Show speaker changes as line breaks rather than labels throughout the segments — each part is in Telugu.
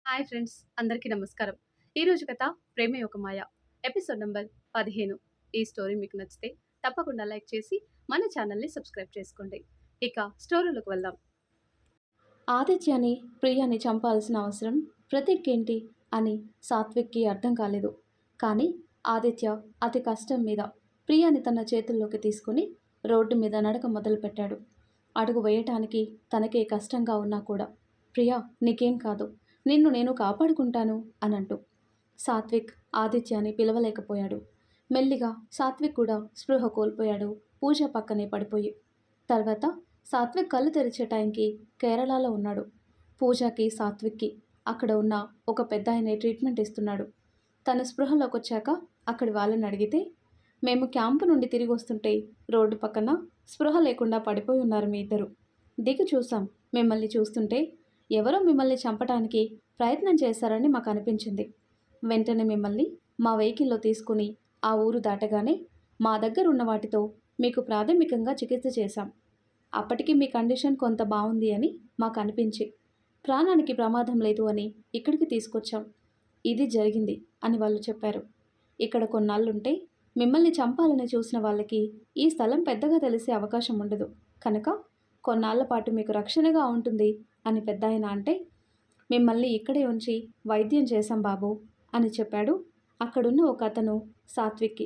హాయ్ ఫ్రెండ్స్, అందరికీ నమస్కారం. ఈరోజు కథ 'ప్రేమే ఒక మాయ' ఎపిసోడ్ నంబర్ 15. ఈ స్టోరీ మీకు నచ్చితే తప్పకుండా లైక్ చేసి మన ఛానల్ని సబ్స్క్రైబ్ చేసుకోండి. ఇక స్టోరీలోకి వెళ్దాం.
ఆదిత్యని ప్రియాని చంపాల్సిన అవసరం ప్రతీక్ ఏంటి అని సాత్విక్కి అర్థం కాలేదు. కానీ ఆదిత్య అతి కష్టం మీద ప్రియాని తన చేతుల్లోకి తీసుకుని రోడ్డు మీద నడక మొదలుపెట్టాడు. అడుగు వేయటానికి తనకే కష్టంగా ఉన్నా కూడా ప్రియా నీకేం కాదు, నిన్ను నేను కాపాడుకుంటాను అనంటూ సాత్విక్ ఆదిత్యని పిలవలేకపోయాడు. మెల్లిగా సాత్విక్ కూడా స్పృహ కోల్పోయాడు పూజ పక్కనే పడిపోయి. తర్వాత సాత్విక్ కళ్ళు తెరిచే టైంకి కేరళలో ఉన్నాడు. పూజకి సాత్విక్కి అక్కడ ఉన్న ఒక పెద్ద ఆయనే ట్రీట్మెంట్ ఇస్తున్నాడు. తన స్పృహలోకి వచ్చాక అక్కడి వాళ్ళని అడిగితే, మేము క్యాంపు నుండి తిరిగి వస్తుంటే రోడ్డు పక్కన స్పృహ లేకుండా పడిపోయి ఉన్నారు మీ ఇద్దరు. దిగి చూసాం. మిమ్మల్ని చూస్తుంటే ఎవరో మిమ్మల్ని చంపడానికి ప్రయత్నం చేశారని మాకు అనిపించింది. వెంటనే మిమ్మల్ని మా వెహికల్లో తీసుకుని ఆ ఊరు దాటగానే మా దగ్గర ఉన్న వాటితో మీకు ప్రాథమికంగా చికిత్స చేశాం. అప్పటికి మీ కండిషన్ కొంత బాగుంది అని మాకు అనిపించి ప్రాణానికి ప్రమాదం లేదు అని ఇక్కడికి తీసుకొచ్చాం. ఇది జరిగింది అని వాళ్ళు చెప్పారు. ఇక్కడ కొన్నాళ్ళుంటే మిమ్మల్ని చంపాలని చూసిన వాళ్ళకి ఈ స్థలం పెద్దగా తెలిసే అవకాశం ఉండదు కనుక కొన్నాళ్ల పాటు మీకు రక్షణగా ఉంటుంది అని పెద్దాయన అంటే, మిమ్మల్ని ఇక్కడే ఉంచి వైద్యం చేశాం బాబు అని చెప్పాడు అక్కడున్న ఒక అతను సాత్విక్కి.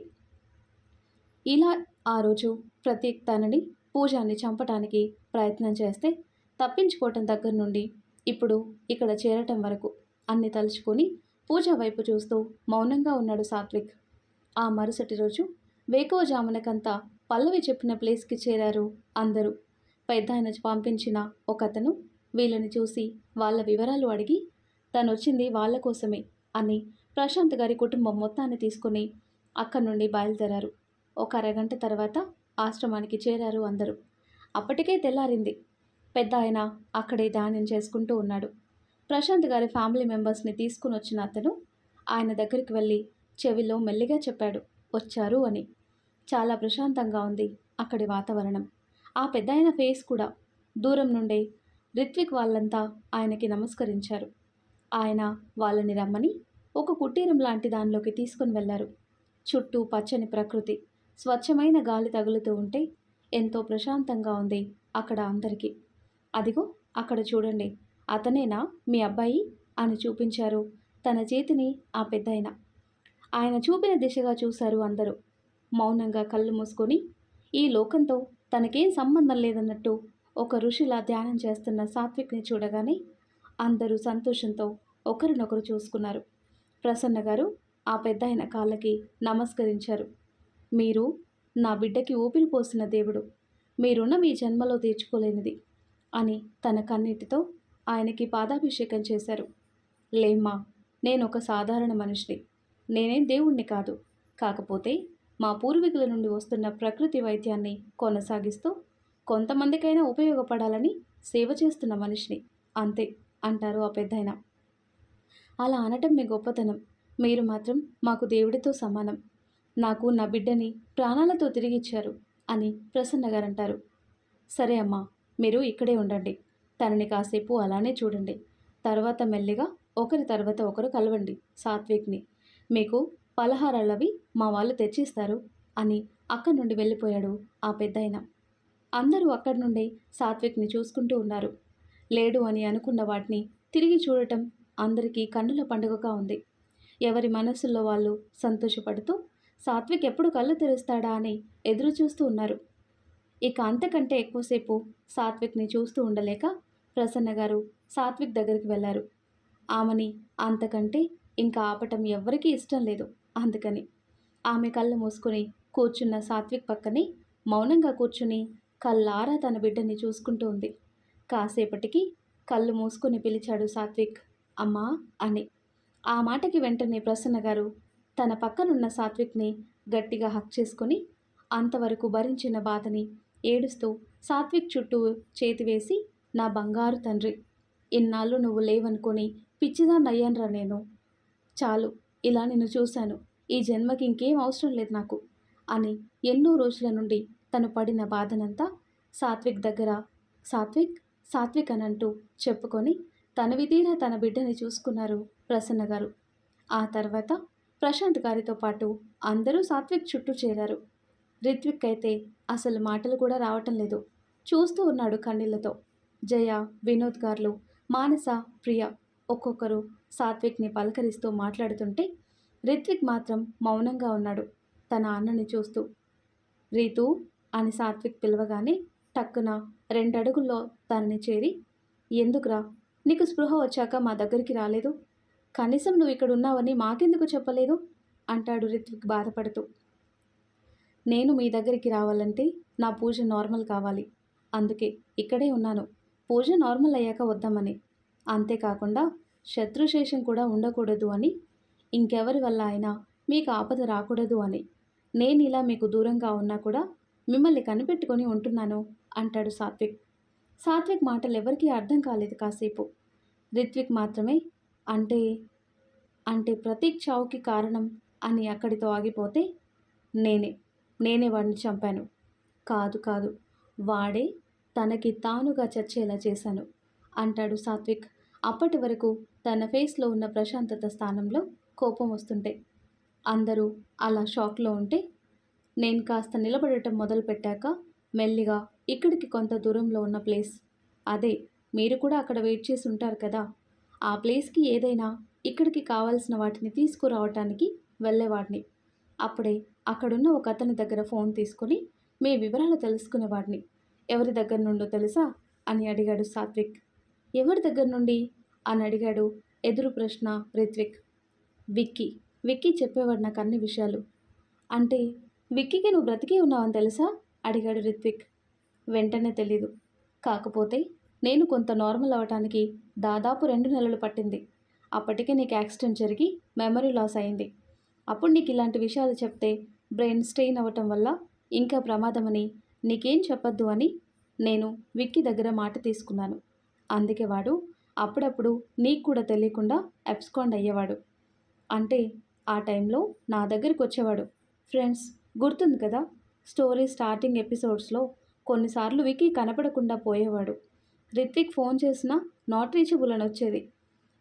ఇలా ఆ రోజు ప్రతీక్ తనని పూజాన్ని చంపటానికి ప్రయత్నం చేస్తే తప్పించుకోవటం దగ్గర నుండి ఇప్పుడు ఇక్కడ చేరటం వరకు అన్ని తలుచుకొని పూజ వైపు చూస్తూ మౌనంగా ఉన్నాడు సాత్విక్. ఆ మరుసటి రోజు వేకువజామునకంతా పల్లవి చెప్పిన ప్లేస్కి చేరారు అందరూ. పెద్దాయన పంపించిన ఒకతను వీళ్ళని చూసి వాళ్ళ వివరాలు అడిగి తనొచ్చింది వాళ్ళ కోసమే అని ప్రశాంత్ గారి కుటుంబం మొత్తాన్ని తీసుకుని అక్కడి నుండి బయలుదేరారు. ఒక అరగంట తర్వాత ఆశ్రమానికి చేరారు అందరూ. అప్పటికే తెల్లారింది. పెద్ద ఆయన అక్కడే ధ్యానం చేసుకుంటూ ఉన్నాడు. ప్రశాంత్ గారి ఫ్యామిలీ మెంబర్స్ని తీసుకుని వచ్చిన అతను ఆయన దగ్గరికి వెళ్ళి చెవిలో మెల్లిగా చెప్పాడు వచ్చారు అని. చాలా ప్రశాంతంగా ఉంది అక్కడి వాతావరణం. ఆ పెద్ద ఆయన ఫేస్ కూడా. దూరం నుండే రిత్విక్ వాళ్ళంతా ఆయనకి నమస్కరించారు. ఆయన వాళ్ళని రమ్మని ఒక కుటీరం లాంటి దానిలోకి తీసుకుని వెళ్ళారు. చుట్టూ పచ్చని ప్రకృతి, స్వచ్ఛమైన గాలి తగులుతూ ఉంటే ఎంతో ప్రశాంతంగా ఉంది అక్కడ అందరికీ. అదిగో అక్కడ చూడండి, అతనేనా మీ అబ్బాయి అని చూపించారు తన చేతిని ఆ పెద్దాయన. ఆయన చూపిన దిశగా చూశారు అందరూ. మౌనంగా కళ్ళు మూసుకొని ఈ లోకంతో తనకేం సంబంధం లేదన్నట్టు ఒక ఋషిలా ధ్యానం చేస్తున్న సాత్విక్ని చూడగానే అందరూ సంతోషంతో ఒకరినొకరు చూసుకున్నారు. ప్రసన్న గారు ఆ పెద్దాయన కాళ్ళకి నమస్కరించారు. మీరు నా బిడ్డకి ఊపిరి పోసిన దేవుడు, మీ రుణం ఈ జన్మలో తీర్చుకోలేనిది అని తన కన్నీటితో ఆయనకి పాదాభిషేకం చేశారు. లేమ్మా, నేను ఒక సాధారణ మనిషిని, నేనేం దేవుణ్ణి కాదు. కాకపోతే మా పూర్వీకుల నుండి వస్తున్న ప్రకృతి వైద్యాన్ని కొనసాగిస్తూ కొంతమందికైనా ఉపయోగపడాలని సేవ చేస్తున్న మనిషిని అంతే అంటారు ఆ పెద్దాయన. అలా అనటం మీ గొప్పతనం. మీరు మాత్రం మాకు దేవుడితో సమానం. నాకు నా బిడ్డని ప్రాణాలతో తిరిగిచ్చారు అని ప్రసన్న గారు అంటారు. సరే అమ్మా, మీరు ఇక్కడే ఉండండి. తనని కాసేపు అలానే చూడండి. తర్వాత మెల్లిగా ఒకరి తర్వాత ఒకరు కలవండి సాత్విక్ని. మీకు పలహారాలవి మా వాళ్ళు తెచ్చిస్తారు అని అక్కడి నుండి వెళ్ళిపోయాడు ఆ పెద్దాయన. అందరూ అక్కడి నుండి సాత్విక్ని చూసుకుంటూ ఉన్నారు. లేడు అని అనుకున్న వాటిని తిరిగి చూడటం అందరికీ కన్నుల పండుగగా ఉంది. ఎవరి మనసుల్లో వాళ్ళు సంతోషపడుతూ సాత్విక్ ఎప్పుడు కళ్ళు తెరుస్తాడా అని ఎదురు చూస్తూ ఉన్నారు. ఇక అంతకంటే ఎక్కువసేపు సాత్విక్ని చూస్తూ ఉండలేక ప్రసన్న గారు సాత్విక్ దగ్గరికి వెళ్ళారు. ఆమెని అంతకంటే ఇంకా ఆపటం ఎవ్వరికీ ఇష్టం లేదు. అందుకని ఆమె కళ్ళు మూసుకొని కూర్చున్న సాత్విక్ పక్కనే మౌనంగా కూర్చుని కళ్ళారా తన బిడ్డని చూసుకుంటూ ఉంది. కాసేపటికి కళ్ళు మూసుకొని పిలిచాడు సాత్విక్, అమ్మా అని. ఆ మాటకి వెంటనే ప్రసన్న గారు తన పక్కనున్న సాత్విక్ని గట్టిగా హక్ చేసుకొని అంతవరకు భరించిన బాధని ఏడుస్తూ సాత్విక్ చుట్టూ చేతి వేసి, నా బంగారు తండ్రి, ఇన్నాళ్ళు నువ్వు లేవనుకొని పిచ్చిదాన్నయ్యాన్రా నేను. చాలు, ఇలా నిన్ను చూశాను. ఈ జన్మకి ఇంకేం అవసరం లేదు నాకు అని ఎన్నో రోజుల నుండి తను పడిన బాధనంతా సాత్విక్ దగ్గర సాత్విక్ సాత్విక్ అని అంటూ చెప్పుకొని తనివి తీరా తన బిడ్డని చూసుకున్నారు ప్రసన్న గారు. ఆ తర్వాత ప్రశాంత్ గారితో పాటు అందరూ సాత్విక్ చుట్టూ చేరారు. రిత్విక్ అయితే అసలు మాటలు కూడా రావటం లేదు. చూస్తూ ఉన్నాడు కన్నీళ్లతో. జయ, వినోద్ గారు, మానస, ప్రియ ఒక్కొక్కరు సాత్విక్ని పలకరిస్తూ మాట్లాడుతుంటే రిత్విక్ మాత్రం మౌనంగా ఉన్నాడు తన అన్నని చూస్తూ. రీతూ అని సాత్విక్ పిలవగానే టక్కున 2 అడుగుల్లో తనని చేరి, ఎందుకురా, నీకు స్పృహ వచ్చాక మా దగ్గరికి రాలేదు? కనీసం నువ్వు ఇక్కడ ఉన్నావని మాకెందుకు చెప్పలేదు అంటాడు రిత్విక్ బాధపడుతూ. నేను మీ దగ్గరికి రావాలంటే నా పూజ నార్మల్ కావాలి, అందుకే ఇక్కడే ఉన్నాను. పూజ నార్మల్ అయ్యాక వద్దామని. అంతేకాకుండా శత్రుశేషం కూడా ఉండకూడదు అని, ఇంకెవరి వల్ల అయినా మీకు ఆపద రాకూడదు అని. నేను ఇలా మీకు దూరంగా ఉన్నా కూడా మిమ్మల్ని కనిపెట్టుకొని ఉంటున్నాను అంటాడు సాత్విక్. సాత్విక్ మాటలు ఎవరికీ అర్థం కాలేదు కాసేపు. రిత్విక్ మాత్రమే అంటే అంటే ప్రతీక్ చావుకి కారణం అని అక్కడితో ఆగిపోతే, నేనే వాడిని చంపాను. కాదు కాదు, వాడే తనకి తానుగా చచ్చేలా చేశాను అంటాడు సాత్విక్. అప్పటి వరకు తన ఫేస్లో ఉన్న ప్రశాంతత స్థానంలో కోపం వస్తుంటే అందరూ అలా షాక్లో ఉంటే, నేను కాస్త నిలబడటం మొదలుపెట్టాక మెల్లిగా ఇక్కడికి కొంత దూరంలో ఉన్న ప్లేస్, అదే మీరు కూడా అక్కడ వెయిట్ చేసి ఉంటారు కదా, ఆ ప్లేస్కి ఏదైనా ఇక్కడికి కావాల్సిన వాటిని తీసుకురావటానికి వెళ్ళేవాడిని. అప్పుడే అక్కడున్న ఒక అతని దగ్గర ఫోన్ తీసుకుని మీ వివరాలు తెలుసుకునేవాడిని. ఎవరి దగ్గర నుండో తెలుసా అని అడిగాడు సాత్విక్. ఎవరి దగ్గర నుండి అని అడిగాడు ఎదురు ప్రశ్న రిత్విక్. విక్కీ చెప్పేవాడు నాకు అన్ని విషయాలు. అంటే విక్కీకి నువ్వు బ్రతికే ఉన్నావని తెలుసా అడిగాడు రిత్విక్. వెంటనే తెలీదు, కాకపోతే నేను కొంత నార్మల్ అవ్వటానికి దాదాపు 2 నెలలు పట్టింది. అప్పటికే నీకు యాక్సిడెంట్ జరిగి మెమరీ లాస్ అయింది. అప్పుడు నీకు ఇలాంటి విషయాలు చెప్తే బ్రెయిన్ స్ట్రెయిన్ అవ్వటం వల్ల ఇంకా ప్రమాదమని నీకేం చెప్పొద్దు అని నేను విక్కీ దగ్గర మాట తీసుకున్నాను. అందుకే వాడు అప్పుడప్పుడు నీకు కూడా తెలియకుండా అబ్స్కాండ్ అయ్యేవాడు. అంటే ఆ టైంలో నా దగ్గరికి వచ్చేవాడు. ఫ్రెండ్స్, గుర్తుంది కదా, స్టోరీ స్టార్టింగ్ ఎపిసోడ్స్లో కొన్నిసార్లు విక్కీ కనపడకుండా పోయేవాడు. రిత్విక్ ఫోన్ చేసినా నాట్ రీచబుల్ అని వచ్చేది.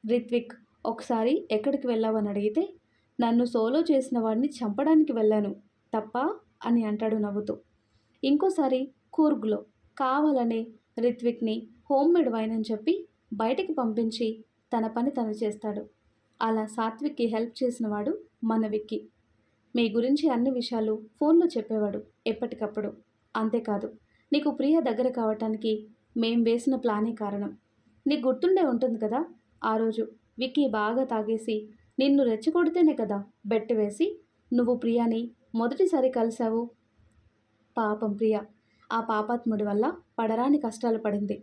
రిత్విక్ ఒకసారి ఎక్కడికి వెళ్ళావని అడిగితే, నన్ను సోలో చేసిన వాడిని చంపడానికి వెళ్ళాను తప్ప అని అంటాడు నవ్వుతూ. ఇంకోసారి కూర్గ్లో కావాలనే రిత్విక్ని హోమ్మేడ్ వైన్ అని చెప్పి బయటికి పంపించి తన పని తను చేస్తాడు. అలా సాత్విక్కి హెల్ప్ చేసినవాడు మన విక్కీ. మీ గురించి అన్ని విషయాలు ఫోన్లో చెప్పేవాడు ఎప్పటికప్పుడు. అంతేకాదు, నీకు ప్రియ దగ్గర కావటానికి మేం వేసిన ప్లానే కారణం. నీకు గుర్తుండే ఉంటుంది కదా, ఆ రోజు విక్కీ బాగా తాగేసి నిన్ను రెచ్చగొడితేనే కదా బెట్ వేసి నువ్వు ప్రియాని మొదటిసారి కలిశావు. పాపం ప్రియ ఆ పాపాత్ముడి వల్ల పడరాని కష్టాలు పడింది.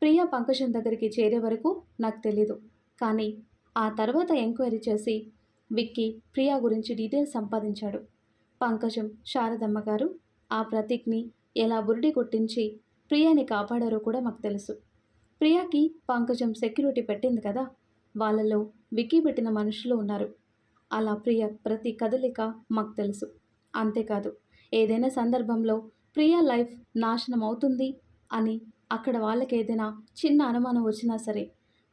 ప్రియ పంకజం దగ్గరికి చేరే వరకు నాకు తెలీదు, కానీ ఆ తర్వాత ఎంక్వైరీ చేసి విక్కీ ప్రియా గురించి డీటెయిల్స్ సంపాదించాడు. పంకజం, శారదమ్మ గారు ఆ ప్రతీక్ని ఎలా బురిడి కొట్టించి ప్రియాని కాపాడారో కూడా మాకు తెలుసు. ప్రియాకి పంకజం సెక్యూరిటీ పెట్టింది కదా, వాళ్ళలో విక్కీ పెట్టిన మనుషులు ఉన్నారు. అలా ప్రియ ప్రతి కదలిక మాకు తెలుసు. అంతేకాదు, ఏదైనా సందర్భంలో ప్రియ లైఫ్ నాశనం అవుతుంది అని అక్కడ వాళ్ళకి ఏదైనా చిన్న అనుమానం వచ్చినా సరే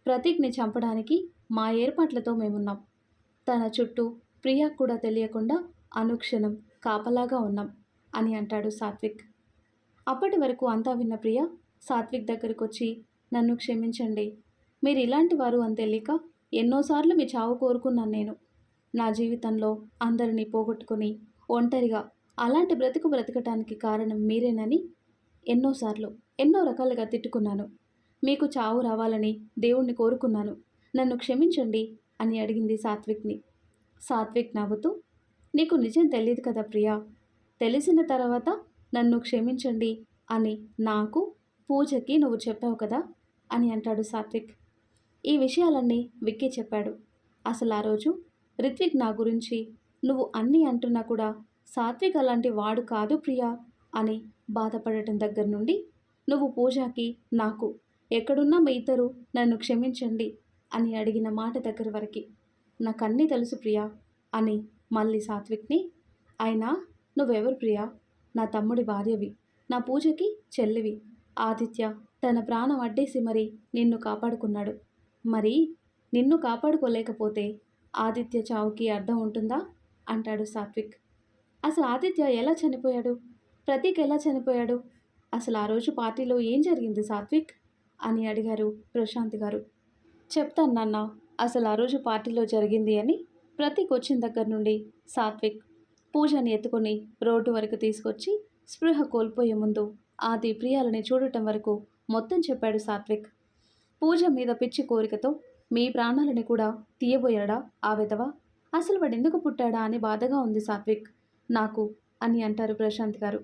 ప్రతీక్ని చంపడానికి మా ఏర్పాట్లతో మేమున్నాం. తన చుట్టూ ప్రియాకు కూడా తెలియకుండా అనుక్షణం కాపలాగా ఉన్నాం అని అంటాడు సాత్విక్. అప్పటి వరకు అంతా విన్న ప్రియ సాత్విక్ దగ్గరకు వచ్చి, నన్ను క్షమించండి, మీరు ఇలాంటి వారు అని తెలియక ఎన్నోసార్లు మీ చావు కోరుకున్నాను. నేను నా జీవితంలో అందరినీ పోగొట్టుకుని ఒంటరిగా అలాంటి బ్రతకటానికి కారణం మీరేనని ఎన్నోసార్లు ఎన్నో రకాలుగా తిట్టుకున్నాను. మీకు చావు రావాలని దేవుణ్ణి కోరుకున్నాను, నన్ను క్షమించండి అని అడిగింది సాత్విక్ని. సాత్విక్ నవ్వుతూ, నీకు నిజం తెలియదు కదా ప్రియా, తెలిసిన తర్వాత నన్ను క్షమించండి అని నాకు, పూజకి నువ్వు చెప్పావు కదా అని అంటాడు సాత్విక్. ఈ విషయాలన్నీ విక్కీ చెప్పాడు. అసలు ఆ రోజు రిత్విక్ నా గురించి నువ్వు అన్నీ అంటున్నా కూడా సాత్విక్ అలాంటి వాడు కాదు ప్రియా అని బాధపడటం దగ్గర నుండి, నువ్వు పూజకి నాకు ఎక్కడున్నా మీ ఇద్దరు నన్ను క్షమించండి అని అడిగిన మాట దగ్గర వరకు నాకన్నీ తెలుసు ప్రియా అని మళ్ళీ సాత్విక్ని, అయినా నువ్వెవరు ప్రియా, నా తమ్ముడి భార్యవి, నా పూజకి చెల్లివి. ఆదిత్య తన ప్రాణం అడ్డేసి మరీ నిన్ను కాపాడుకున్నాడు. మరి నిన్ను కాపాడుకోలేకపోతే ఆదిత్య చావుకి అర్థం ఉంటుందా అంటాడు సాత్విక్. అసలు ఆదిత్య ఎలా చనిపోయాడు? ప్రతీక్ ఎలా చనిపోయాడు? అసలు ఆ రోజు పార్టీలో ఏం జరిగింది సాత్విక్ అని అడిగారు ప్రశాంత్ గారు. చెప్తాను నాన్న, అసలు ఆ రోజు పార్టీలో జరిగింది అని ప్రతీక్ వచ్చిన దగ్గర నుండి సాత్విక్ పూజని ఎత్తుకొని రోడ్డు వరకు తీసుకొచ్చి స్పృహ కోల్పోయే ముందు ఆది ప్రియాలని చూడటం వరకు మొత్తం చెప్పాడు సాత్విక్. పూజ మీద పిచ్చి కోరికతో మీ ప్రాణాలని కూడా తీయబోయాడా ఆ విధవ? అసలు వాడెందుకు పుట్టాడా అని బాధగా ఉంది సాత్విక్ నాకు అని అంటారు ప్రశాంత్ గారు.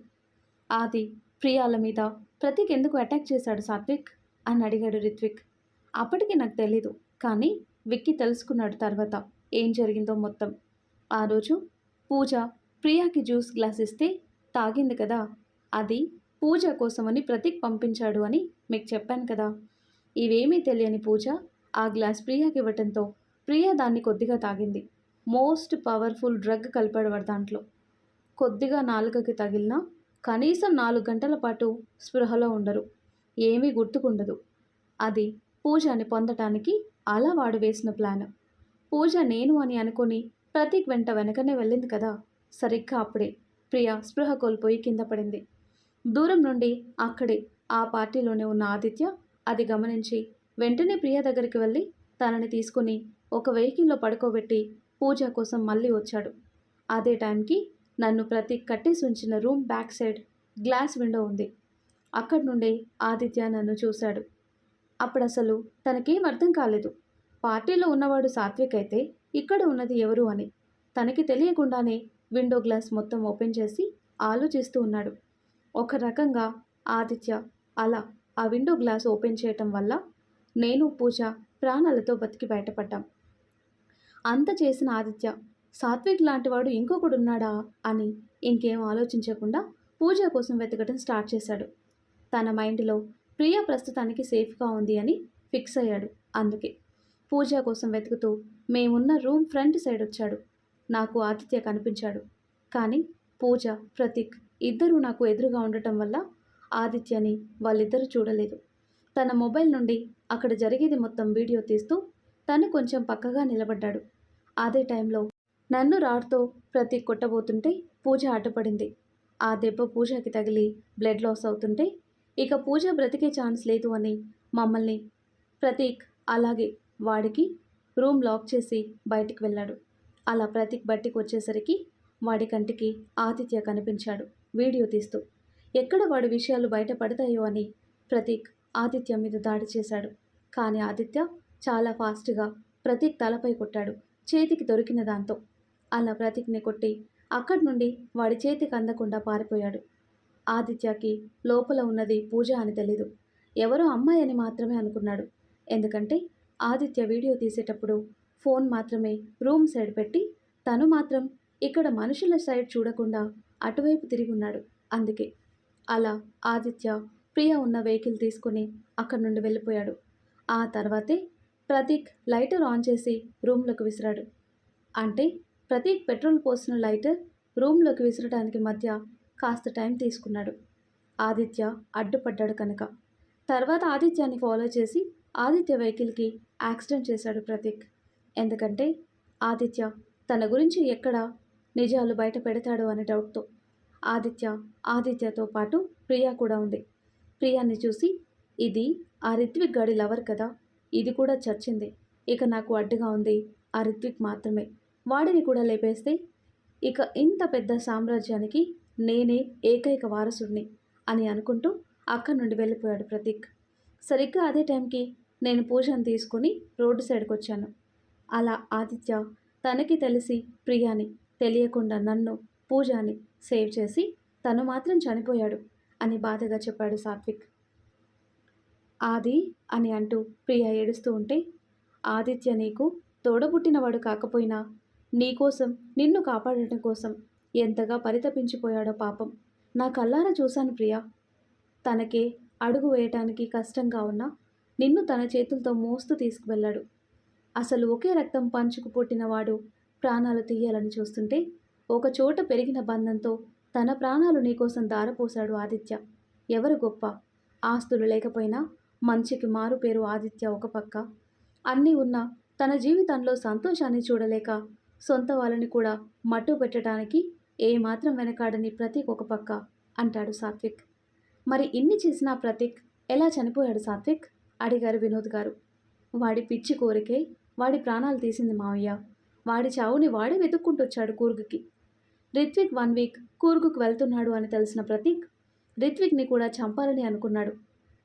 ఆది ప్రియాల మీద ప్రతీక్ ఎందుకు అటాక్ చేశాడు సాత్విక్ అని అడిగాడు రిత్విక్. అప్పటికి నాకు తెలీదు, కానీ విక్కీ తెలుసుకున్నాడు తర్వాత ఏం జరిగిందో మొత్తం. ఆ రోజు పూజ ప్రియాకి జ్యూస్ గ్లాస్ ఇస్తే తాగింది కదా, అది పూజ కోసమని ప్రతీక్ పంపించాడు అని మీకు చెప్పాను కదా. ఇవేమీ తెలియని పూజ ఆ గ్లాస్ ప్రియాకి ఇవ్వటంతో ప్రియా దాన్ని కొద్దిగా తాగింది. మోస్ట్ పవర్ఫుల్ డ్రగ్ కలిపాడు వాడు దాంట్లో. కొద్దిగా నాలుకకి తగిలినా కనీసం 4 గంటల పాటు స్పృహలో ఉండరు, ఏమీ గుర్తుకుండదు. అది పూజని పొందటానికి అలా వాడు వేసిన ప్లాన్. పూజ నేను అని అనుకుని ప్రతీక్ వెంట వెనకనే వెళ్ళింది కదా, సరిగ్గా అప్పుడే ప్రియ స్పృహ కోల్పోయి కింద పడింది. దూరం నుండి అక్కడే ఆ పార్టీలోనే ఉన్న ఆదిత్య అది గమనించి వెంటనే ప్రియ దగ్గరికి వెళ్ళి తనని తీసుకుని ఒక వెహికల్లో పడుకోబెట్టి పూజ కోసం మళ్ళీ వచ్చాడు. అదే టైంకి నన్ను ప్రతీక్ కట్టేసి ఉంచిన room back side glass window ఉంది. అక్కడి నుండే ఆదిత్య నన్ను చూశాడు. అప్పుడు అసలు తనకేం అర్థం కాలేదు. పార్టీలో ఉన్నవాడు సాత్విక్ అయితే ఇక్కడ ఉన్నది ఎవరు అని. తనకి తెలియకుండానే విండో గ్లాస్ మొత్తం ఓపెన్ చేసి ఆలోచిస్తూ ఉన్నాడు. ఒక రకంగా ఆదిత్య అలా ఆ విండో గ్లాస్ ఓపెన్ చేయటం వల్ల నేను పూజ ప్రాణాలతో బతికి బయటపడ్డాం. అంత చేసిన ఆదిత్య సాత్విక్ లాంటివాడు ఇంకొకడున్నాడా అని ఇంకేం ఆలోచించకుండా పూజ కోసం వెతకడం స్టార్ట్ చేశాడు. తన మైండ్లో ప్రియ ప్రస్తుతానికి సేఫ్గా ఉంది అని ఫిక్స్ అయ్యాడు. అందుకే పూజ కోసం వెతుకుతూ మేమున్న రూమ్ ఫ్రంట్ సైడ్ వచ్చాడు. నాకు ఆదిత్య కనిపించాడు, కానీ పూజ ప్రతీక్ ఇద్దరూ నాకు ఎదురుగా ఉండటం వల్ల ఆదిత్యని వాళ్ళిద్దరూ చూడలేదు. తన మొబైల్ నుండి అక్కడ జరిగేది మొత్తం వీడియో తీస్తూ తను కొంచెం పక్కగా నిలబడ్డాడు. అదే టైంలో నన్ను రాడ్తో ప్రతీక్ కొట్టబోతుంటే పూజ అడ్డుపడింది. ఆ దెబ్బ పూజకి తగిలి బ్లడ్ లాస్ అవుతుంటే ఇక పూజ బ్రతికే ఛాన్స్ లేదు అని మమ్మల్ని ప్రతీక్ అలాగే వాడికి రూమ్ లాక్ చేసి బయటికి వెళ్ళాడు. అలా ప్రతీక్ బయటికి వచ్చేసరికి వాడి కంటికి ఆదిత్య కనిపించాడు వీడియో తీస్తూ. ఎక్కడ వాడి విషయాలు బయటపడతాయో అని ప్రతీక్ ఆదిత్య మీద దాడి చేశాడు. కానీ ఆదిత్య చాలా ఫాస్ట్గా ప్రతీక్ తలపై కొట్టాడు చేతికి దొరికిన దాంతో. అలా ప్రతీక్ని కొట్టి అక్కడి నుండి వాడి చేతికి అందకుండా పారిపోయాడు. ఆదిత్యకి లోపల ఉన్నది పూజ అని తెలీదు, ఎవరో అమ్మాయి అని మాత్రమే అనుకున్నాడు. ఎందుకంటే ఆదిత్య వీడియో తీసేటప్పుడు ఫోన్ మాత్రమే రూమ్ సైడ్ పెట్టి తను మాత్రం ఇక్కడ మనుషుల సైడ్ చూడకుండా అటువైపు తిరిగి ఉన్నాడు. అందుకే అలా ఆదిత్య ప్రియ ఉన్న వెహికల్ తీసుకుని అక్కడి నుండి వెళ్ళిపోయాడు. ఆ తర్వాతే ప్రతీక్ లైటర్ ఆన్ చేసి రూమ్లోకి విసిరాడు. అంటే ప్రతీక్ పెట్రోల్ పోసిన లైటర్ రూమ్లోకి విసరడానికి మధ్య కాస్త టైం తీసుకున్నాడు. ఆదిత్య అడ్డుపడ్డాడు కనుక. తర్వాత ఆదిత్యాన్ని ఫాలో చేసి ఆదిత్య వెహికల్కి యాక్సిడెంట్ చేశాడు ప్రతీక్. ఎందుకంటే ఆదిత్య తన గురించి ఎక్కడ నిజాలు బయట పెడతాడు అనే డౌట్తో. ఆదిత్యతో పాటు ప్రియా కూడా ఉంది. ప్రియాని చూసి ఇది ఆ రిత్విక్ గాడి లవర్ కదా, ఇది కూడా చచ్చింది, ఇక నాకు అడ్డుగా ఉంది ఆ రిత్విక్ మాత్రమే, వాడిని కూడా లేపేస్తే ఇక ఇంత పెద్ద సామ్రాజ్యానికి నేనే ఏకైక వారసుడిని అని అనుకుంటూ అక్కడి నుండి వెళ్ళిపోయాడు ప్రతీక్. సరిగ్గా అదే టైంకి నేను పూజను తీసుకుని రోడ్డు సైడ్కి వచ్చాను. అలా ఆదిత్య తనకి తెలిసి ప్రియాని తెలియకుండా నన్ను పూజని సేవ్ చేసి తను మాత్రం చనిపోయాడు అని బాధగా చెప్పాడు సాత్విక్. ఆది అని అంటూ ప్రియ ఏడుస్తూ ఉంటే, ఆదిత్య నీకు తోడబుట్టినవాడు కాకపోయినా నీకోసం నిన్ను కాపాడటం కోసం ఎంతగా పరితపించిపోయాడో పాపం. నా కళ్ళారా చూశాను ప్రియా. తనకే అడుగు వేయటానికి కష్టంగా ఉన్నా నిన్ను తన చేతులతో మోస్తూ తీసుకువెళ్ళాడు. అసలు ఒకే రక్తం పంచుకు పుట్టినవాడు ప్రాణాలు తీయాలని చూస్తుంటే ఒక చోట పెరిగిన బంధంతో తన ప్రాణాలు నీకోసం దారపోశాడు ఆదిత్య. ఎవరు గొప్ప? ఆస్తులు లేకపోయినా మంచికి మారు పేరు ఆదిత్య ఒక పక్క, అన్నీ ఉన్నా తన జీవితంలో సంతోషాన్ని చూడలేక సొంత వాళ్ళని కూడా మట్టు పెట్టడానికి ఏమాత్రం వెనకాడని ప్రతీక్ ఒక పక్క అంటాడు సాత్విక్. మరి ఇన్ని చేసిన ప్రతీక్ ఎలా చనిపోయాడు సాత్విక్? అడిగారు వినోద్ గారు. వాడి పిచ్చి కోరికే వాడి ప్రాణాలు తీసింది మావయ్య. వాడి చావుని వాడే వెతుక్కుంటొచ్చాడు కూర్గుకి. రిత్విక్ 1 వీక్ కూర్గుకు వెళ్తున్నాడు అని తెలిసిన ప్రతీక్ రిత్విక్ని కూడా చంపాలని అనుకున్నాడు.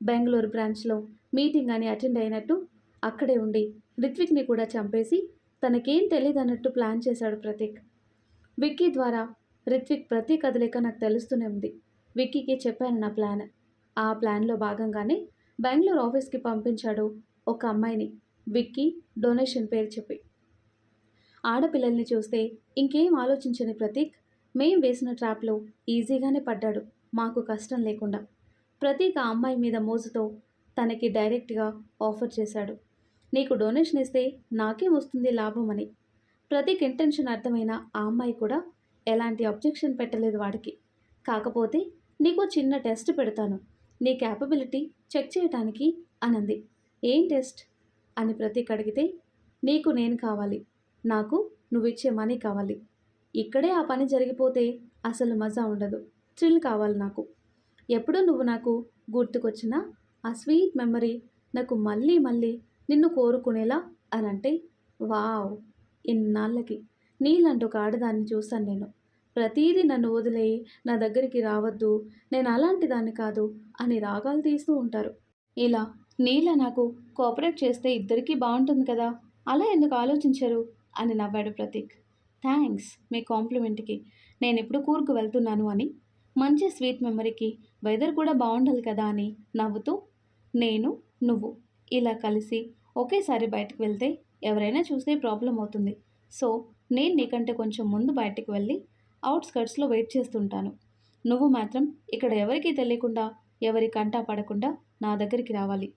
బెంగళూరు బ్రాంచ్లో మీటింగ్ అని అటెండ్ అయినట్టు అక్కడే ఉండి రిత్విక్ని కూడా చంపేసి తనకేం తెలియదన్నట్టు ప్లాన్ చేశాడు ప్రతీక్. విక్కీ ద్వారా రిత్విక్ ప్రతి కదలిక నాకు తెలుస్తూనే ఉంది. విక్కీకి చెప్పాను నా ప్లాన్. ఆ ప్లాన్లో భాగంగానే బెంగళూరు ఆఫీస్కి పంపించాడు ఒక అమ్మాయిని, విక్కీ డొనేషన్ పేరు చెప్పి. ఆడపిల్లల్ని చూస్తే ఇంకేం ఆలోచించని ప్రతీక్ మేం వేసిన ట్రాప్లో ఈజీగానే పడ్డాడు, మాకు కష్టం లేకుండా. ప్రతీక్ ఆ అమ్మాయి మీద మోజుతో తనకి డైరెక్ట్గా ఆఫర్ చేశాడు. నీకు డొనేషన్ ఇస్తే నాకేం వస్తుంది లాభం అని. ప్రతీక్ ఇంటెన్షన్ అర్థమైన ఆ అమ్మాయి కూడా ఎలాంటి అబ్జెక్షన్ పెట్టలేదు వాడికి. కాకపోతే నీకు చిన్న టెస్ట్ పెడతాను, నీ క్యాపబిలిటీ చెక్ చేయటానికి అనంది. ఏం టెస్ట్ అని ప్రతీక్ అడిగితే, నీకు నేను కావాలి, నాకు నువ్విచ్చే మనీ కావాలి. ఇక్కడే ఆ పని జరిగిపోతే అసలు మజా ఉండదు, థ్రిల్ కావాలి నాకు. ఎప్పుడూ నువ్వు నాకు గుర్తుకొచ్చినా ఆ స్వీట్ మెమరీ నాకు మళ్ళీ మళ్ళీ నిన్ను కోరుకునేలా అనంటే, వావ్, ఇన్నాళ్ళకి నీలాంటి ఒక ఆడదాన్ని చూశాను నేను. ప్రతీదీ నన్ను వదిలేయి నా దగ్గరికి రావద్దు, నేను అలాంటి దాన్ని కాదు అని రాగాలు తీస్తూ ఉంటారు. ఇలా నీలా నాకు కోఆపరేట్ చేస్తే ఇద్దరికీ బాగుంటుంది కదా, అలా ఎందుకు ఆలోచించరు అని నవ్వాడు ప్రతీక్. థ్యాంక్స్ మీ కాంప్లిమెంట్కి. నేను ఇప్పుడు కూర్కు వెళ్తున్నాను అని. మంచి స్వీట్ మెమరీకి వెదర్ కూడా బాగుండాలి కదా అని నవ్వుతూ, నేను నువ్వు ఇలా కలిసి ఒకేసారి బయటకు వెళ్తే ఎవరైనా చూస్తే ప్రాబ్లం అవుతుంది. సో నేను నీకంటే కొంచెం ముందు బయటకు వెళ్ళి అవుట్స్కర్ట్స్లో వెయిట్ చేస్తుంటాను. నువ్వు మాత్రం ఇక్కడ ఎవరికీ తెలియకుండా ఎవరి కంటా పడకుండా నా దగ్గరికి రావాలి.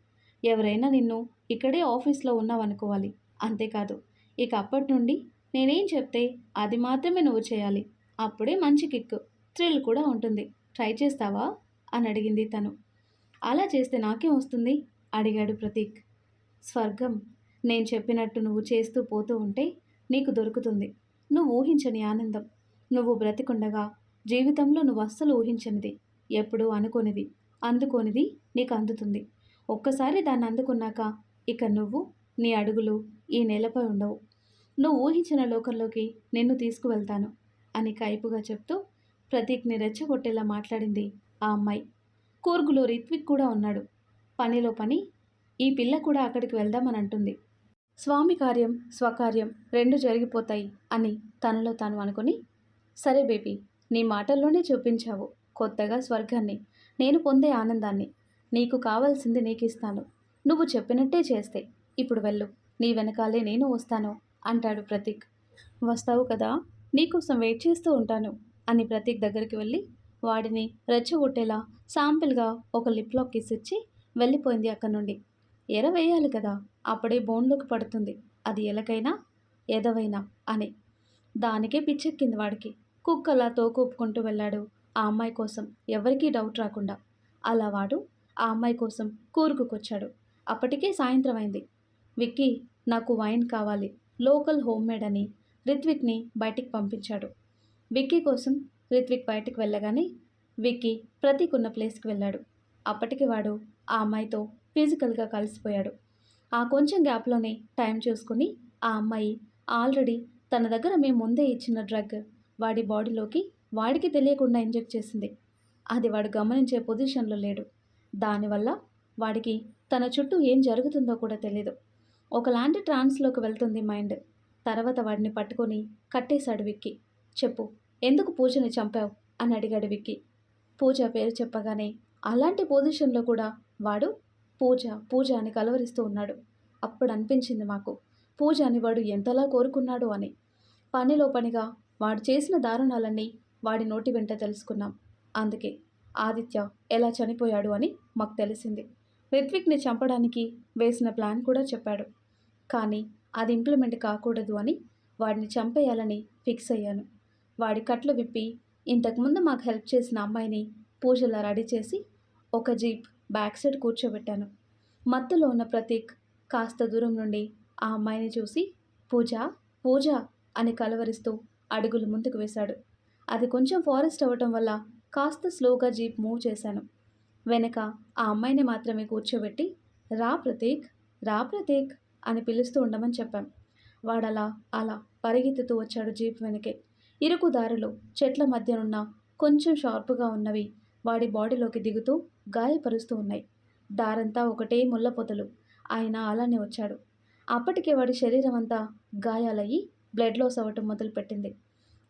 ఎవరైనా నిన్ను ఇక్కడే ఆఫీస్లో ఉన్నావనుకోవాలి. అంతేకాదు, ఇక అప్పటి నుండి నేనేం చెప్తే అది మాత్రమే నువ్వు చేయాలి. అప్పుడే మంచి కిక్, థ్రిల్ కూడా ఉంటుంది. ట్రై చేస్తావా అని అడిగింది తను. అలా చేస్తే నాకేం వస్తుంది అడిగాడు ప్రతీక్. స్వర్గం. నేను చెప్పినట్టు నువ్వు చేస్తూ పోతూ ఉంటే నీకు దొరుకుతుంది. నువ్వు ఊహించని ఆనందం. నువ్వు బ్రతికుండగా జీవితంలో నువ్వు అస్సలు ఊహించనిది, ఎప్పుడూ అనుకోనిది, అందుకోనిది నీకు అందుతుంది. ఒక్కసారి దాన్ని అందుకున్నాక ఇక నువ్వు, నీ అడుగులు ఈ నేలపై ఉండవు. నువ్వు ఊహించిన లోకంలోకి నిన్ను తీసుకువెళ్తాను అని కైపుగా చెప్తూ ప్రతీక్ని రెచ్చగొట్టేలా మాట్లాడింది ఆ అమ్మాయి. కూర్గులో రిత్విక్ కూడా ఉన్నాడు. పనిలో పని ఈ పిల్ల కూడా అక్కడికి వెళ్దామని అంటుంది. స్వామి కార్యం స్వకార్యం రెండు జరిగిపోతాయి అని తనలో తాను అనుకుని, సరే బేబీ, నీ మాటల్లోనే చూపించావు కొత్తగా స్వర్గాన్ని, నేను పొందే ఆనందాన్ని. నీకు కావాల్సింది నీకు ఇస్తాను, నువ్వు చెప్పినట్టే చేస్తే. ఇప్పుడు వెళ్ళు, నీ వెనకాలే నేను వస్తాను అంటాడు ప్రతీక్. వస్తావు కదా, నీకోసం వెయిట్ చేస్తూ ఉంటాను అని ప్రతీక్ దగ్గరికి వెళ్ళి వాడిని రెచ్చగొట్టేలా శాంపిల్గా ఒక లిప్ లాక్ కిస్ ఇచ్చి వెళ్ళిపోయింది అక్కడి నుండి. ఎర వేయాలి కదా, అప్పుడే బోన్లోకి పడుతుంది, అది ఎలకైనా ఎదవైనా అని. దానికే పిచ్చెక్కింది వాడికి. కుక్కలా తోకూపుకుంటూ వెళ్ళాడు ఆ అమ్మాయి కోసం, ఎవరికీ డౌట్ రాకుండా. అలా వాడు ఆ అమ్మాయి కోసం కూరుకుకొచ్చాడు. అప్పటికే సాయంత్రం అయింది. విక్కీ, నాకు వైన్ కావాలి, లోకల్ హోమ్ మేడ్ అని రిత్విక్ని బయటికి పంపించాడు. విక్కీ కోసం రిత్విక్ బయటికి వెళ్ళగానే విక్కీ ప్రతీక్ ఉన్న ప్లేస్కి వెళ్ళాడు. అప్పటికి వాడు ఆ అమ్మాయితో ఫిజికల్గా కలిసిపోయాడు. ఆ కొంచెం గ్యాప్లోనే టైం చూసుకుని ఆ అమ్మాయి ఆల్రెడీ తన దగ్గర మేము ముందే ఇచ్చిన డ్రగ్ వాడి బాడీలోకి వాడికి తెలియకుండా ఇంజెక్ట్ చేసింది. అది వాడు గమనించే పొజిషన్లో లేడు. దానివల్ల వాడికి తన చుట్టూ ఏం జరుగుతుందో కూడా తెలియదు. ఒకలాంటి ట్రాన్స్లోకి వెళ్తుంది మైండ్. తర్వాత వాడిని పట్టుకొని కట్టేశాడు విక్కీ. చెప్పు, ఎందుకు పూజని చంపావు అని అడిగాడు విక్కీ. పూజ పేరు చెప్పగానే అలాంటి పొజిషన్లో కూడా వాడు పూజ పూజ అని కలవరిస్తూ ఉన్నాడు. అప్పుడు అనిపించింది మాకు, పూజ అని వాడు ఎంతలా కోరుకున్నాడు అని. పనిలో పనిగా వాడు చేసిన దారుణాలన్నీ వాడి నోటి వెంట తెలుసుకున్నాం. అందుకే ఆదిత్య ఎలా చనిపోయాడు అని మాకు తెలిసింది. రిత్విక్ని చంపడానికి వేసిన ప్లాన్ కూడా చెప్పాడు. కానీ అది ఇంప్లిమెంట్ కాకూడదు అని వాడిని చంపేయాలని ఫిక్స్ అయ్యాను. వాడి కట్లు విప్పి ఇంతకుముందు మాకు హెల్ప్ చేసిన అమ్మాయిని పూజలా రెడీ చేసి ఒక జీప్ బ్యాక్ సైడ్ కూర్చోబెట్టాను. మత్తులో ఉన్న ప్రతీక్ కాస్త దూరం నుండి ఆ అమ్మాయిని చూసి పూజ పూజ అని కలవరిస్తూ అడుగులు ముందుకు వేశాడు. అది కొంచెం ఫారెస్ట్ అవ్వటం వల్ల కాస్త స్లోగా జీప్ మూవ్ చేశాను. వెనక ఆ అమ్మాయిని మాత్రమే కూర్చోబెట్టి రా ప్రతీక్ రా ప్రతీక్ అని పిలుస్తూ ఉండమని చెప్పాం. వాడలా అలా పరిగెత్తుతూ వచ్చాడు జీప్ వెనకే. ఇరుకు దారిలో చెట్ల మధ్యనున్న కొంచెం షార్పుగా ఉన్నవి వాడి బాడీలోకి దిగుతూ గాయపరుస్తూ ఉన్నాయి. దారంతా ఒకటే ముళ్ళ పొదలు. ఆయన అలానే వచ్చాడు. అప్పటికే వాడి శరీరం అంతా గాయాలయ్యి బ్లడ్ లాస్ అవ్వటం మొదలుపెట్టింది.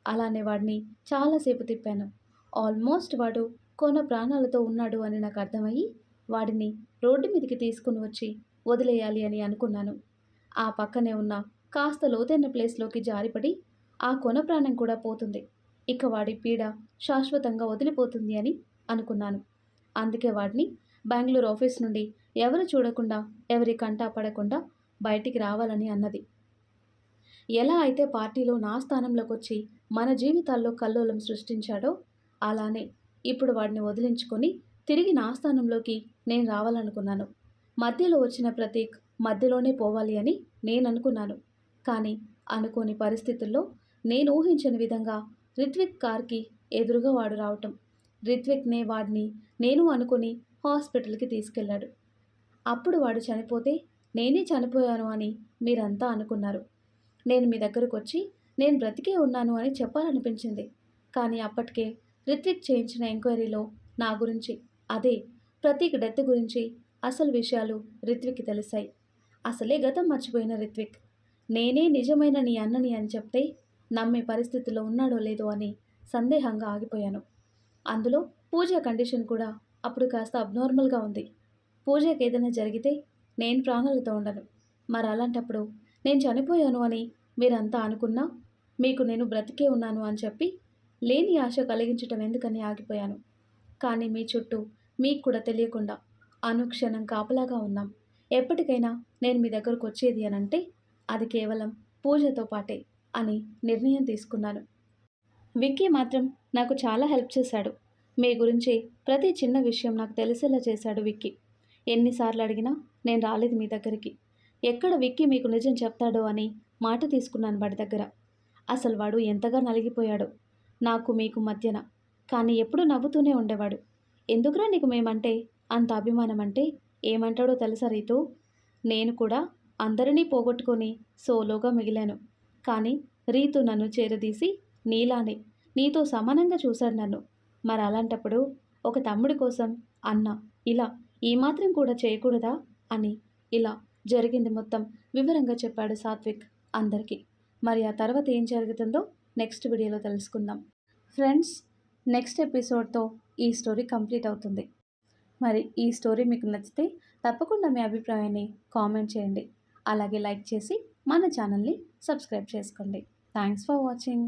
అలానే వాడిని చాలాసేపు తిప్పాను. ఆల్మోస్ట్ వాడు కొన ప్రాణాలతో ఉన్నాడు అని నాకు అర్థమయ్యి వాడిని రోడ్డు మీదకి తీసుకుని వచ్చి వదిలేయాలి అని అనుకున్నాను. ఆ పక్కనే ఉన్న కాస్త లోతైన ప్లేస్లోకి జారిపడి ఆ కొన ప్రాణం కూడా పోతుంది, ఇక వాడి పీడ శాశ్వతంగా వదిలిపోతుంది అని అనుకున్నాను. అందుకే వాడిని బెంగళూరు ఆఫీస్ నుండి ఎవరు చూడకుండా ఎవరి కంటా పడకుండా బయటికి రావాలని అన్నది. ఎలా అయితే పార్టీలో నా స్థానంలోకి వచ్చి మన జీవితాల్లో కల్లోలం సృష్టించాడో అలానే ఇప్పుడు వాడిని వదిలించుకొని తిరిగి నా స్థానంలోకి నేను రావాలనుకున్నాను. మధ్యలో వచ్చిన ప్రతీక్ మధ్యలోనే పోవాలి అని నేను అనుకున్నాను. కానీ అనుకోని పరిస్థితుల్లో నేను ఊహించని విధంగా రిత్విక్ కార్కి ఎదురుగా వాడు రావటం, రిత్విక్నే వాడిని నేను అనుకుని హాస్పిటల్కి తీసుకెళ్లాడు. అప్పుడు వాడు చనిపోతే నేనే చనిపోయాను అని మీరంతా అనుకున్నారు. నేను మీ దగ్గరకు వచ్చి నేను బ్రతికే ఉన్నాను అని చెప్పాలనిపించింది. కానీ అప్పటికే రిత్విక్ చేయించిన ఎంక్వైరీలో నా గురించి, అదే ప్రతీక్ డెత్ గురించి అసలు విషయాలు రిత్విక్కి తెలిసాయి. అసలే గతం మర్చిపోయిన రిత్విక్ నేనే నిజమైన నీ అన్నని అని చెప్తే నమ్మే పరిస్థితిలో ఉన్నాడో లేదో అని సందేహంగా ఆగిపోయాను. అందులో పూజ కండిషన్ కూడా అప్పుడు కాస్త అబ్నార్మల్గా ఉంది. పూజకి ఏదైనా జరిగితే నేను ప్రాణాలతో ఉండను. మరి అలాంటప్పుడు నేను చనిపోయాను అని మీరంతా అనుకున్నా మీకు నేను బ్రతికే ఉన్నాను అని చెప్పి లేని ఆశ కలిగించటం ఎందుకని ఆగిపోయాను. కానీ మీ చుట్టూ మీకు కూడా తెలియకుండా అనుక్షణం కాపలాగా ఉన్నాం. ఎప్పటికైనా నేను మీ దగ్గరకు వచ్చేది అనంటే అది కేవలం పూజతో పాటే అని నిర్ణయం తీసుకున్నాను. విక్కీ మాత్రం నాకు చాలా హెల్ప్ చేశాడు. మీ గురించి ప్రతి చిన్న విషయం నాకు తెలిసేలా చేశాడు విక్కీ. ఎన్నిసార్లు అడిగినా నేను రాలేదు మీ దగ్గరికి. ఎక్కడ విక్కీ మీకు నిజం చెప్తాడో అని మాట తీసుకున్నాను వాడి దగ్గర. అసలు వాడు ఎంతగా నలిగిపోయాడో నాకు మీకు మధ్యన. కానీ ఎప్పుడూ నవ్వుతూనే ఉండేవాడు. ఎందుకురా నీకు మేమంటే అంత అభిమానం అంటే ఏమంటాడో తెలుసా రీతూ? నేను కూడా అందరినీ పోగొట్టుకొని సోలోగా మిగిలాను. కానీ రీతు నన్ను చేరదీసి నీలానే నీతో సమానంగా చూశాడు నన్ను. మరి అలాంటప్పుడు ఒక తమ్ముడి కోసం అన్న ఇలా ఈ మాత్రం కూడా చేయకూడదా అని ఇలా జరిగింది మొత్తం వివరంగా చెప్పాడు సాత్విక్ అందరికీ. మరి ఆ తర్వాత ఏం జరుగుతుందో నెక్స్ట్ వీడియోలో తెలుసుకుందాం. ఫ్రెండ్స్, నెక్స్ట్ ఎపిసోడ్తో ఈ స్టోరీ కంప్లీట్ అవుతుంది. మరి ఈ స్టోరీ మీకు నచ్చితే తప్పకుండా మీ అభిప్రాయాన్ని కామెంట్ చేయండి. అలాగే లైక్ చేసి మన ఛానల్ని సబ్స్క్రైబ్ చేసుకోండి. Thanks for watching.